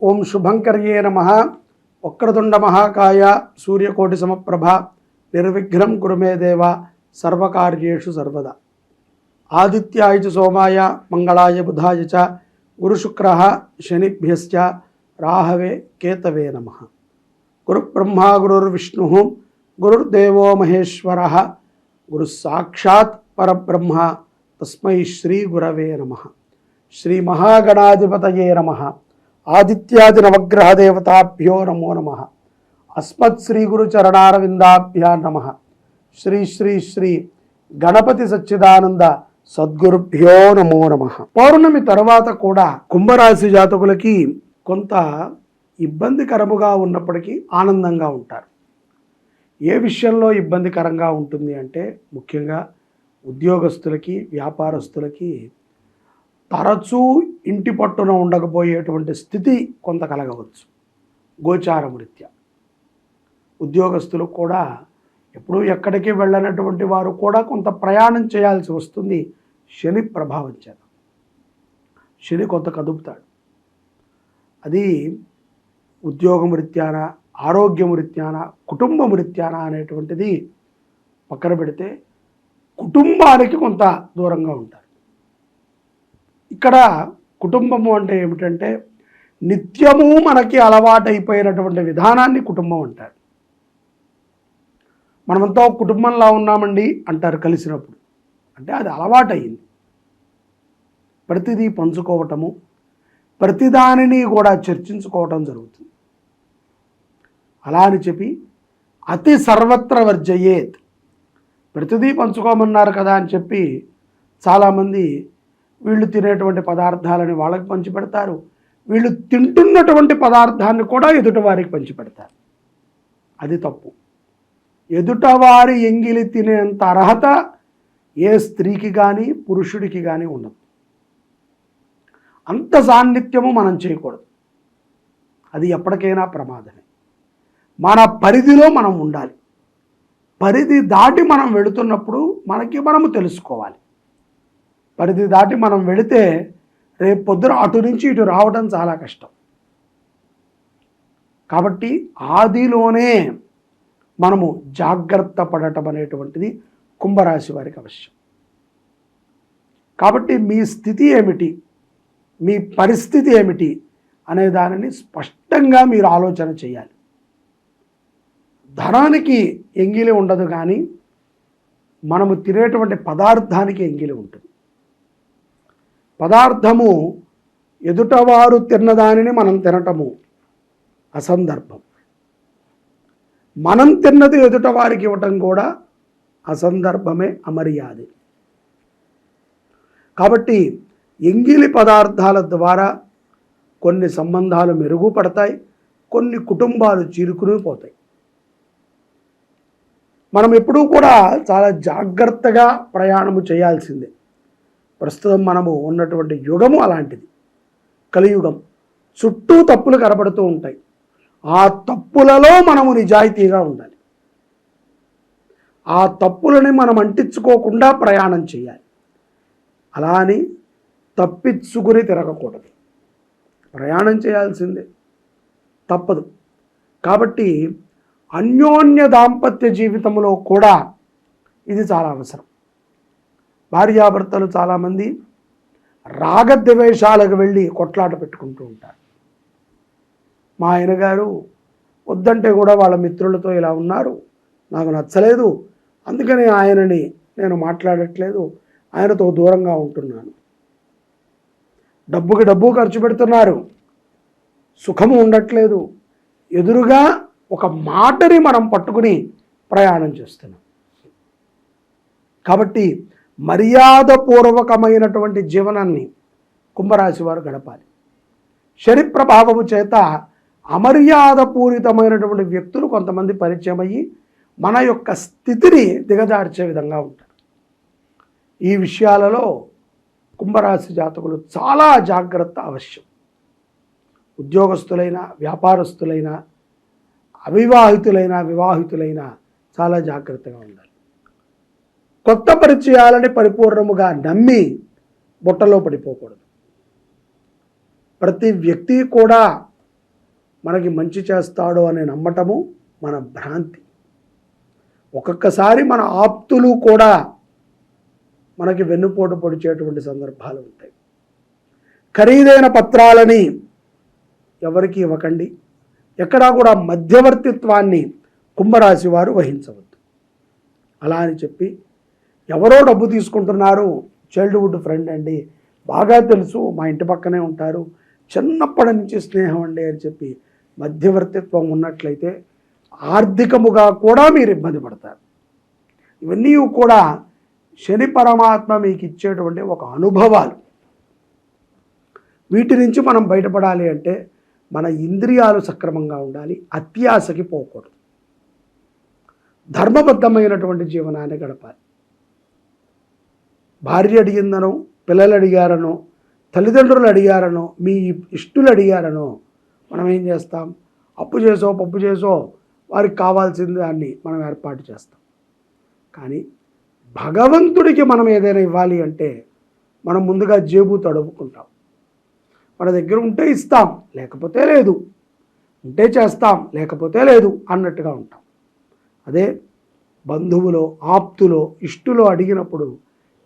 ఓం శుభంకర్యే నమః. వక్రతుండ మహాకాయ సూర్యకోటి సమప్రభ నిర్విఘ్నం కురు మే దేవ సర్వకార్యేషు సర్వదా. ఆదిత్యాయ చ సోమాయ మంగళాయ బుధాయ చ గురుశుక్రః శనిభ్యశ్చ రాహవే కేతవే నమః. గురుబ్రహ్మ గురుర్విష్ణుః గురుర్దేవో మహేశ్వరః గురుః సాక్షాత్ పరబ్రహ్మ తస్మై శ్రీ గురవే నమః. శ్రీ మహాగణాధిపతయే నమః. ఆదిత్యాది నవగ్రహ దేవతాభ్యో నమో నమః. అస్మత్ శ్రీ గురు చరణారవిందాభ్యా నమః. శ్రీ శ్రీ శ్రీ గణపతి సచ్చిదానంద సద్గురుభ్యో నమో నమః. పౌర్ణమి తర్వాత కూడా కుంభరాశి జాతకులకి కొంత ఇబ్బందికరముగా ఉన్నప్పటికీ ఆనందంగా ఉంటారు. ఏ విషయంలో ఇబ్బందికరంగా ఉంటుంది అంటే ముఖ్యంగా ఉద్యోగస్తులకి వ్యాపారస్తులకి తరచూ ఇంటి పట్టున ఉండకపోయేటువంటి స్థితి కొంత కలగవచ్చు. గోచారం రీత్యా ఉద్యోగస్తులు కూడా ఎప్పుడూ ఎక్కడికి వెళ్ళనటువంటి వారు కూడా కొంత ప్రయాణం చేయాల్సి వస్తుంది. శని ప్రభావం చేత శని కొంత కదుపుతాడు. అది ఉద్యోగం రీత్యాన, ఆరోగ్యం రీత్యాన, కుటుంబం రీత్యాన అనేటువంటిది పక్కన పెడితే కుటుంబానికి కొంత దూరంగా ఉంటారు. ఇక్కడ కుటుంబము అంటే ఏమిటంటే నిత్యము మనకి అలవాటైపోయినటువంటి విధానాన్ని కుటుంబం అంటారు. మనమంతా ఒక కుటుంబంలా ఉన్నామండి అంటారు కలిసినప్పుడు. అంటే అది అలవాటయింది. ప్రతిదీ పంచుకోవటము, ప్రతిదానిని కూడా చర్చించుకోవటం జరుగుతుంది. అలా అని చెప్పి అతి సర్వత్ర వర్జయేత్, ప్రతిదీ పంచుకోమన్నారు కదా అని చెప్పి చాలామంది వీళ్ళు తినేటువంటి పదార్థాలని వాళ్ళకి పంచిపెడతారు. వీళ్ళు తింటున్నటువంటి పదార్థాన్ని కూడా ఎదుటివారికి పంచిపెడతారు. అది తప్పు. ఎదుటవారి ఎంగిలి తినేంత అర్హత ఏ స్త్రీకి కానీ పురుషుడికి కానీ ఉండదు. అంత సాన్నిధ్యము మనం చేయకూడదు. అది ఎప్పటికైనా ప్రమాదమే. మన పరిధిలో మనం ఉండాలి. పరిధి దాటి మనం వెళుతున్నప్పుడు మనము తెలుసుకోవాలి. పరిధి దాటి మనం వెళితే రేపు పొద్దున అటు నుంచి ఇటు రావడం చాలా కష్టం. కాబట్టి ఆదిలోనే మనము జాగ్రత్త పడటం అనేటువంటిది కుంభరాశి వారికి అవశ్యం. కాబట్టి మీ స్థితి ఏమిటి, మీ పరిస్థితి ఏమిటి అనే దానిని స్పష్టంగా మీరు ఆలోచన చేయాలి. ధనానికి ఎంగిలి ఉండదు, కానీ మనము తినేటువంటి పదార్థానికి ఎంగిలి ఉంటుంది. పదార్థము ఎదుటవారు తిన్నదానిని మనం తినటము అసందర్భం. మనం తిన్నది ఎదుటవారికి ఇవ్వటం కూడా అసందర్భమే, అమర్యాదే. కాబట్టి ఎంగిలి పదార్థాల ద్వారా కొన్ని సంబంధాలు మెరుగుపడతాయి, కొన్ని కుటుంబాలు చీరుకునిపోతాయి. మనం ఎప్పుడూ కూడా చాలా జాగ్రత్తగా ప్రయాణము చేయాల్సిందే. ప్రస్తుతం మనము ఉన్నటువంటి యుగము అలాంటిది, కలియుగం. చుట్టూ తప్పులు కనబడుతూ ఉంటాయి. ఆ తప్పులలో మనము నిజాయితీగా ఉండాలి. ఆ తప్పులని మనం అంటించుకోకుండా ప్రయాణం చేయాలి. అలా అని తప్పించుకుని తిరగకూడదు. ప్రయాణం చేయాల్సిందే, తప్పదు. కాబట్టి అన్యోన్య దాంపత్య జీవితంలో కూడా ఇది చాలా అవసరం. భార్యాభర్తలు చాలామంది రాగద్వేషాలకు వెళ్ళి కొట్లాట పెట్టుకుంటూ ఉంటారు. మా ఆయన గారు వద్దంటే కూడా వాళ్ళ మిత్రులతో ఇలా ఉన్నారు, నాకు నచ్చలేదు, అందుకని ఆయనని నేను మాట్లాడట్లేదు, ఆయనతో దూరంగా ఉంటున్నాను. డబ్బుకి డబ్బు ఖర్చు పెడుతున్నారు, సుఖము ఉండట్లేదు. ఎదురుగా ఒక మాటని మనం పట్టుకుని ప్రయాణం చేస్తున్నాం. కాబట్టి మర్యాదపూర్వకమైనటువంటి జీవనాన్ని కుంభరాశి వారు గడపాలి. శని ప్రభావము చేత అమర్యాదపూరితమైనటువంటి వ్యక్తులు కొంతమంది పరిచయం అయ్యి మన యొక్క స్థితిని దిగజార్చే విధంగా ఉంటారు. ఈ విషయాలలో కుంభరాశి జాతకులు చాలా జాగ్రత్త అవశ్యం. ఉద్యోగస్తులైన, వ్యాపారస్తులైన, అవివాహితులైన, వివాహితులైన చాలా జాగ్రత్తగా ఉండాలి. కొత్త పరిచయాలని పరిపూర్ణముగా నమ్మి బుట్టలో పడిపోకూడదు. ప్రతి వ్యక్తి కూడా మనకి మంచి చేస్తాడు అని నమ్మటము మన భ్రాంతి. ఒక్కొక్కసారి మన ఆప్తులు కూడా మనకి వెన్నుపోటు పొడిచేటువంటి సందర్భాలు ఉంటాయి. ఖరీదైన పత్రాలని ఎవరికి ఇవ్వకండి. ఎక్కడా కూడా మధ్యవర్తిత్వాన్ని కుంభరాశి వారు వహించవద్దు. అలా అని చెప్పి ఎవరో డబ్బు తీసుకుంటున్నారు, చైల్డ్హుడ్ ఫ్రెండ్ అండి, బాగా తెలుసు, మా ఇంటి పక్కనే ఉంటారు, చిన్నప్పటి నుంచి స్నేహం అండి అని చెప్పి మధ్యవర్తిత్వం ఉన్నట్లయితే ఆర్థికముగా కూడా మీరు ఇబ్బంది పడతారు. ఇవన్నీ కూడా శని పరమాత్మ మీకు ఇచ్చేటువంటి ఒక అనుభవాలు. వీటి నుంచి మనం బయటపడాలి అంటే మన ఇంద్రియాలు సక్రమంగా ఉండాలి, అత్యాశకి పోకూడదు, ధర్మబద్ధమైనటువంటి జీవనాన్ని గడపాలి. భార్య అడిగిందనో, పిల్లలు అడిగారనో, తల్లిదండ్రులు అడిగారనో, మీ ఇష్టులు అడిగారనో మనం ఏం చేస్తాం? అప్పు చేసో పప్పు చేసో వారికి కావాల్సిన దాన్ని మనం ఏర్పాటు చేస్తాం. కానీ భగవంతుడికి మనం ఏదైనా ఇవ్వాలి అంటే మనం ముందుగా జేబు తడుపుకుంటాం. మన దగ్గర ఉంటే ఇస్తాం, లేకపోతే లేదు, ఉంటే చేస్తాం, లేకపోతే లేదు అన్నట్టుగా ఉంటాం. అదే బంధువులో, ఆప్తులో, ఇష్టులో అడిగినప్పుడు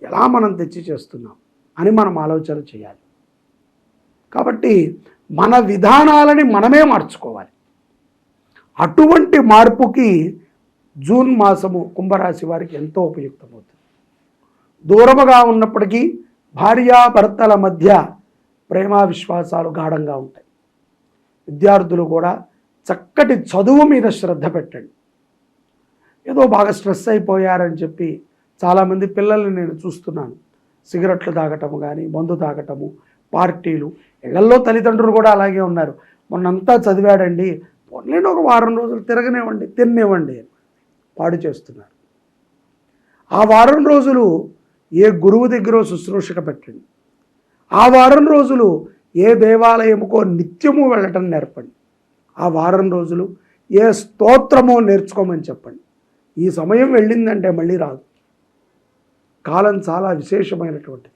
ఎలా మనం తెచ్చి చేస్తున్నాం అని మనం ఆలోచన చేయాలి. కాబట్టి మన విధానాలని మనమే మార్చుకోవాలి. అటువంటి మార్పుకి జూన్ మాసము కుంభరాశి వారికి ఎంతో ఉపయుక్తమవుతుంది. దూరముగా ఉన్నప్పటికీ భార్యాభర్తల మధ్య ప్రేమ విశ్వాసాలు గాఢంగా ఉంటాయి. విద్యార్థులు కూడా చక్కటి చదువు మీద శ్రద్ధ పెట్టండి. ఏదో బాగా స్ట్రెస్ అయిపోయారని చెప్పి చాలామంది పిల్లల్ని నేను చూస్తున్నాను, సిగరెట్లు తాగటము కానీ, మందు తాగటము, పార్టీలు. ఇళ్లలో తల్లిదండ్రులు కూడా అలాగే ఉన్నారు. మొన్నంతా చదివాడండి, పొన్లేని ఒక వారం రోజులు తిరగనివ్వండి, తిన్నివ్వండి, పాడు చేస్తున్నారు. ఆ వారం రోజులు ఏ గురువు దగ్గర శుశ్రూషక పెట్టండి. ఆ వారం రోజులు ఏ దేవాలయముకో నిత్యము వెళ్ళటం నేర్పండి. ఆ వారం రోజులు ఏ స్తోత్రమో నేర్చుకోమని చెప్పండి. ఈ సమయం వెళ్ళిందంటే మళ్ళీ రాదు. కాలం చాలా విశేషమైనటువంటిది.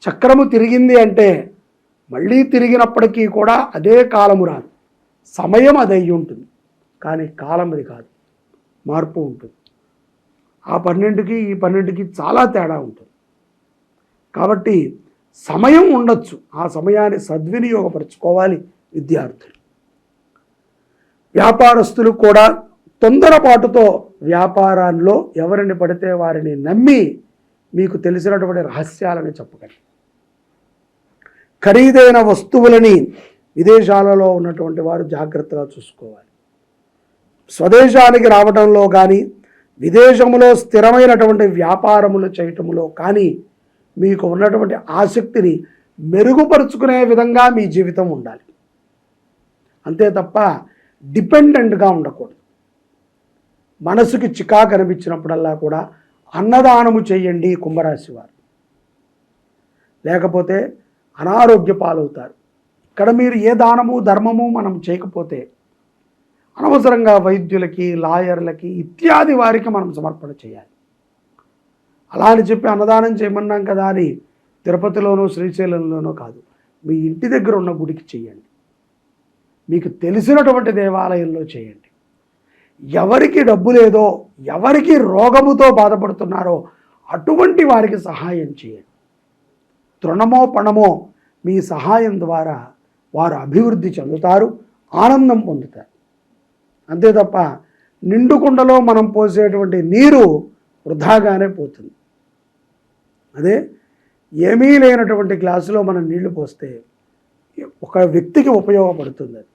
చక్రము తిరిగింది అంటే మళ్ళీ తిరిగినప్పటికీ కూడా అదే కాలము రాదు. సమయం అది అయ్యి ఉంటుంది, కానీ కాలం అది కాదు, మార్పు ఉంటుంది. ఆ 12కి ఈ 12కి చాలా తేడా ఉంటుంది. కాబట్టి సమయం ఉండొచ్చు, ఆ సమయాన్ని సద్వినియోగపరచుకోవాలి విద్యార్థులు. వ్యాపారస్తులు కూడా తొందరపాటుతో వ్యాపారాల్లో ఎవరిని పడితే వారిని నమ్మి మీకు తెలిసినటువంటి రహస్యాలను చెప్పకండి. ఖరీదైన వస్తువులని విదేశాలలో ఉన్నటువంటి వారు జాగ్రత్తగా చూసుకోవాలి. స్వదేశానికి రావడంలో కానీ, విదేశంలో స్థిరమైనటువంటి వ్యాపారములు చేయటంలో కానీ మీకు ఉన్నటువంటి ఆసక్తిని మెరుగుపరుచుకునే విధంగా మీ జీవితం ఉండాలి. అంతే తప్ప డిపెండెంట్గా ఉండకూడదు. మనసుకి చికాకు అనిపించినప్పుడల్లా కూడా అన్నదానము చేయండి కుంభరాశి వారు, లేకపోతే అనారోగ్య పాలవుతారు. ఇక్కడ మీరు ఏ దానము ధర్మము మనం చేయకపోతే అనవసరంగా వైద్యులకి, లాయర్లకి ఇత్యాది వారికి మనం సమర్పణ చేయాలి. అలా అని చెప్పి అన్నదానం చేయమన్నాం కదా అని తిరుపతిలోనో శ్రీశైలంలోనో కాదు, మీ ఇంటి దగ్గర ఉన్న గుడికి చేయండి, మీకు తెలిసినటువంటి దేవాలయంలో చేయండి. ఎవరికి డబ్బు లేదో, ఎవరికి రోగముతో బాధపడుతున్నారో అటువంటి వారికి సహాయం చేయండి. తృణమో పణమో మీ సహాయం ద్వారా వారు అభివృద్ధి చెందుతారు, ఆనందం పొందుతారు. అంతే తప్ప నిండుకుండలో మనం పోసేటువంటి నీరు వృధాగానే పోతుంది. అదే ఏమీ లేనటువంటి గ్లాసులో మనం నీళ్లు పోస్తే ఒక వ్యక్తికి ఉపయోగపడుతుంది, అది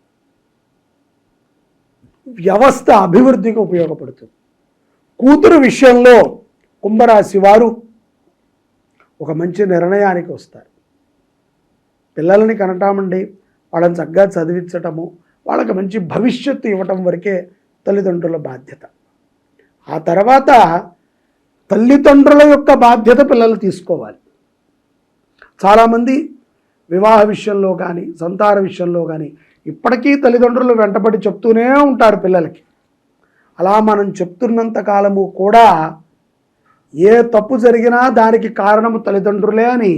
వ్యవస్థ అభివృద్ధికి ఉపయోగపడుతుంది. కూతురు విషయంలో కుంభరాశి వారు ఒక మంచి నిర్ణయానికి వస్తారు. పిల్లల్ని కనటామండి, వాళ్ళని చక్కగా చదివించటము, వాళ్ళకి మంచి భవిష్యత్తు ఇవ్వటం వరకే తల్లిదండ్రుల బాధ్యత. ఆ తర్వాత తల్లిదండ్రుల యొక్క బాధ్యత పిల్లలు తీసుకోవాలి. చాలామంది వివాహ విషయంలో కానీ, సంతాన విషయంలో కానీ ఇప్పటికీ తల్లిదండ్రులు వెంటబడి చెప్తూనే ఉంటారు పిల్లలకి. అలా మనం చెప్తున్నంత కాలము కూడా ఏ తప్పు జరిగినా దానికి కారణము తల్లిదండ్రులే అని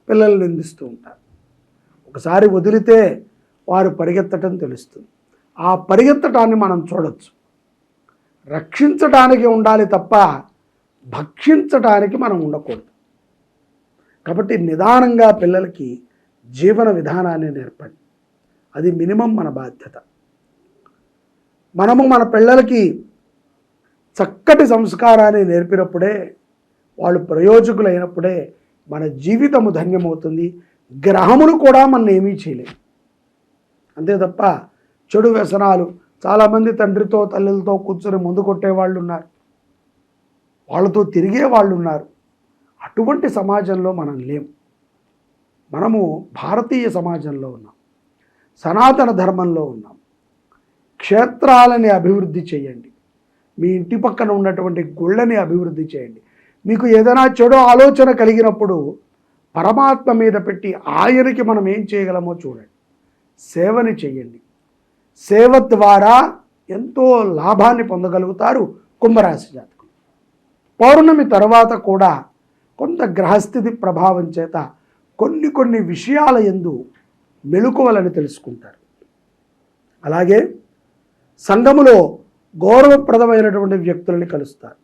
పిల్లలు నిందిస్తూ ఉంటారు. ఒకసారి వదిలితే వారు పరిగెత్తటం తెలుస్తుంది. ఆ పరిగెత్తటాన్ని మనం చూడొచ్చు. రక్షించటానికి ఉండాలి తప్ప భక్షించటానికి మనం ఉండకూడదు. కాబట్టి నిదానంగా పిల్లలకి జీవన విధానాన్ని నేర్పండి. అది మినిమం మన బాధ్యత. మనము మన పిల్లలకి చక్కటి సంస్కారాన్ని నేర్పినప్పుడే, వాళ్ళు ప్రయోజకులైనప్పుడే మన జీవితము ధన్యమవుతుంది. గ్రహములు కూడా మన ఏమీ చేయలేవు. అంతే తప్ప చెడు వ్యసనాలు, చాలామంది తండ్రితో తల్లులతో కూర్చొని ముందు కొట్టేవాళ్ళు ఉన్నారు, వాళ్ళతో తిరిగే వాళ్ళు ఉన్నారు. అటువంటి సమాజంలో మనం లేము. మనము భారతీయ సమాజంలో ఉన్నాం, సనాతన ధర్మంలో ఉన్నాం. క్షేత్రాలని అభివృద్ధి చేయండి. మీ ఇంటి పక్కన ఉన్నటువంటి గుళ్ళని అభివృద్ధి చేయండి. మీకు ఏదైనా చెడు ఆలోచన కలిగినప్పుడు పరమాత్మ మీద పెట్టి ఆయనకి మనం ఏం చేయగలమో చూడండి. సేవని చేయండి. సేవ ద్వారా ఎంతో లాభాన్ని పొందగలుగుతారు కుంభరాశి జాతకులు. పౌర్ణమి తర్వాత కూడా కొంత గ్రహస్థితి ప్రభావం చేత కొన్ని విషయాల యందు మెలకువలని తెలుసుకుంటారు. అలాగే సంఘములో గౌరవప్రదమైనటువంటి వ్యక్తులని కలుస్తారు.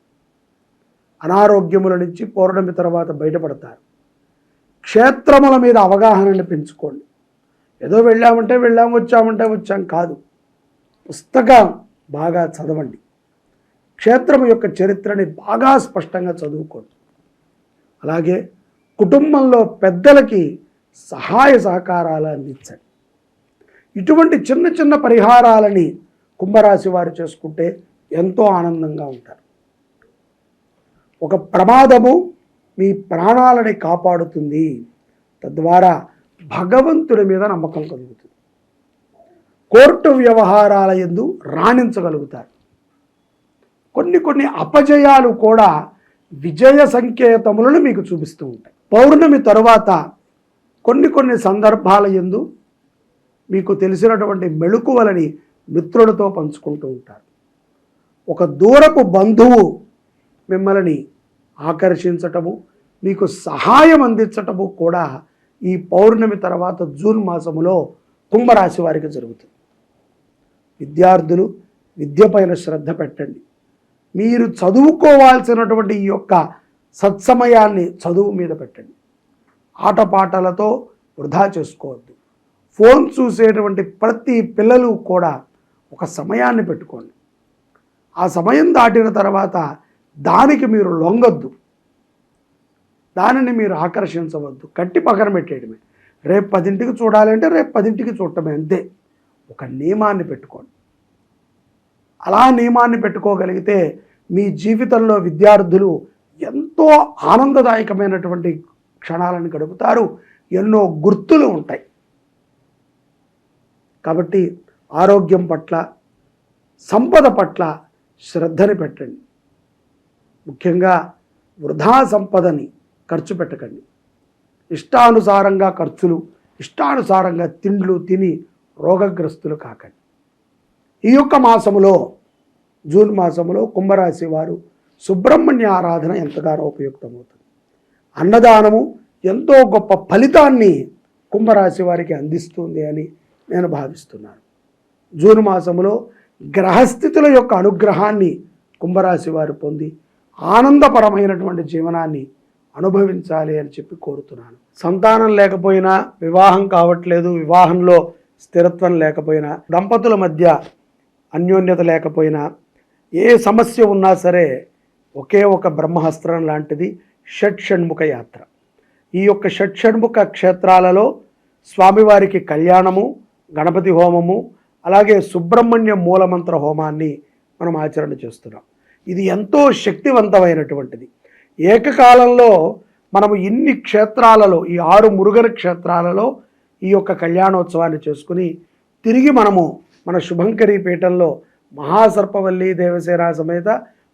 అనారోగ్యముల నుంచి పౌర్ణమి తర్వాత బయటపడతారు. క్షేత్రముల మీద అవగాహనని పెంచుకోండి. ఏదో వెళ్ళామంటే వెళ్ళాము, వచ్చామంటే వచ్చాం కాదు. పుస్తకం బాగా చదవండి. క్షేత్రం యొక్క చరిత్రని బాగా స్పష్టంగా చదువుకోండి. అలాగే కుటుంబంలో పెద్దలకి సహాయ సహకారాలు అందించండి. ఇటువంటి చిన్న పరిహారాలని కుంభరాశి వారు చేసుకుంటే ఎంతో ఆనందంగా ఉంటారు. ఒక ప్రమాదము మీ ప్రాణాలని కాపాడుతుంది. తద్వారా భగవంతుడి మీద నమ్మకం కలుగుతుంది. కోర్టు వ్యవహారాల యందు రాణించగలుగుతారు. కొన్ని అపజయాలు కూడా విజయ సంకేతములను మీకు చూపిస్తూ ఉంటాయి. పౌర్ణమి తరువాత కొన్ని సందర్భాల యందు మీకు తెలిసినటువంటి మెళకువలని మిత్రులతో పంచుకుంటూ ఉంటారు. ఒక దూరపు బంధువు మిమ్మల్ని ఆకర్షించటము, మీకు సహాయం అందించటము కూడా ఈ పౌర్ణమి తర్వాత జూన్ మాసములో కుంభరాశి వారికి జరుగుతుంది. విద్యార్థులు విద్యపైన శ్రద్ధ పెట్టండి. మీరు చదువుకోవాల్సినటువంటి ఈ యొక్క సత్సమయాన్ని చదువు మీద పెట్టండి. ఆటపాటలతో వృధా చేసుకోవద్దు. ఫోన్ చూసేటువంటి ప్రతి పిల్లలు కూడా ఒక సమయాన్ని పెట్టుకోండి. ఆ సమయం దాటిన తర్వాత దానికి మీరు లొంగొద్దు, దానిని మీరు ఆకర్షించవద్దు. కట్టి పక్కన పెట్టేయడమే. రేపు 10ంటికి చూడాలంటే రేపు 10ంటికి చూడటమే, అంతే. ఒక నియమాన్ని పెట్టుకోండి. అలా నియమాన్ని పెట్టుకోగలిగితే మీ జీవితంలో విద్యార్థులు ఎంతో ఆనందదాయకమైనటువంటి క్షణాలను గడుపుతారు. ఎన్నో గుర్తులు ఉంటాయి. కాబట్టి ఆరోగ్యం పట్ల, సంపద పట్ల శ్రద్ధని పెట్టండి. ముఖ్యంగా వృధా సంపదని ఖర్చు పెట్టకండి. ఇష్టానుసారంగా ఖర్చులు, ఇష్టానుసారంగా తిండ్లు తిని రోగగ్రస్తులు కాకండి. ఈ యొక్క మాసములో, జూన్ మాసములో కుంభరాశి వారు సుబ్రహ్మణ్య ఆరాధన ఎంతగానో ఉపయుక్తమవుతుంది. అన్నదానము ఎంతో గొప్ప ఫలితాన్ని కుంభరాశి వారికి అందిస్తుంది అని నేను భావిస్తున్నాను. జూన్ మాసములో గ్రహస్థితుల యొక్క అనుగ్రహాన్ని కుంభరాశి వారు పొంది ఆనందపరమైనటువంటి జీవనాన్ని అనుభవించాలి అని చెప్పి కోరుతున్నాను. సంతానం లేకపోయినా, వివాహం కావట్లేదు, వివాహంలో స్థిరత్వం లేకపోయినా, దంపతుల మధ్య అన్యోన్యత లేకపోయినా, ఏ సమస్య ఉన్నా సరే ఒకే ఒక బ్రహ్మహస్త్రం లాంటిది షట్షణ్ముఖ యాత్ర. ఈ యొక్క షట్షణ్ముఖ క్షేత్రాలలో స్వామివారికి కళ్యాణము, గణపతి హోమము, అలాగే సుబ్రహ్మణ్య మూలమంత్ర హోమాన్ని మనం ఆచరణ చేస్తున్నాం. ఇది ఎంతో శక్తివంతమైనటువంటిది. ఏకకాలంలో మనము ఇన్ని క్షేత్రాలలో, ఈ 6 మురుగన క్షేత్రాలలో ఈ యొక్క కళ్యాణోత్సవాన్ని చేసుకుని తిరిగి మనము మన శుభంకరీ పీఠంలో మహాసర్పవల్లి దేవసేన సమేత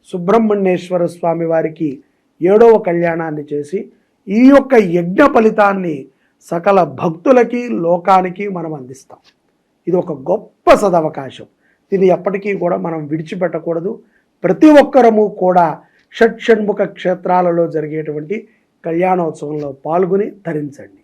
సుబ్రహ్మణ్యేశ్వర స్వామి వారికి 7వ కళ్యాణాన్ని చేసి ఈ యొక్క యజ్ఞ ఫలితాన్ని సకల భక్తులకి, లోకానికి మనం అందిస్తాం. ఇది ఒక గొప్ప సదవకాశం. దీన్ని ఎప్పటికీ కూడా మనం విడిచిపెట్టకూడదు. ప్రతి ఒక్కరము కూడా షట్షణ్ముఖ క్షేత్రాలలో జరిగేటువంటి కళ్యాణోత్సవంలో పాల్గొని తరించండి.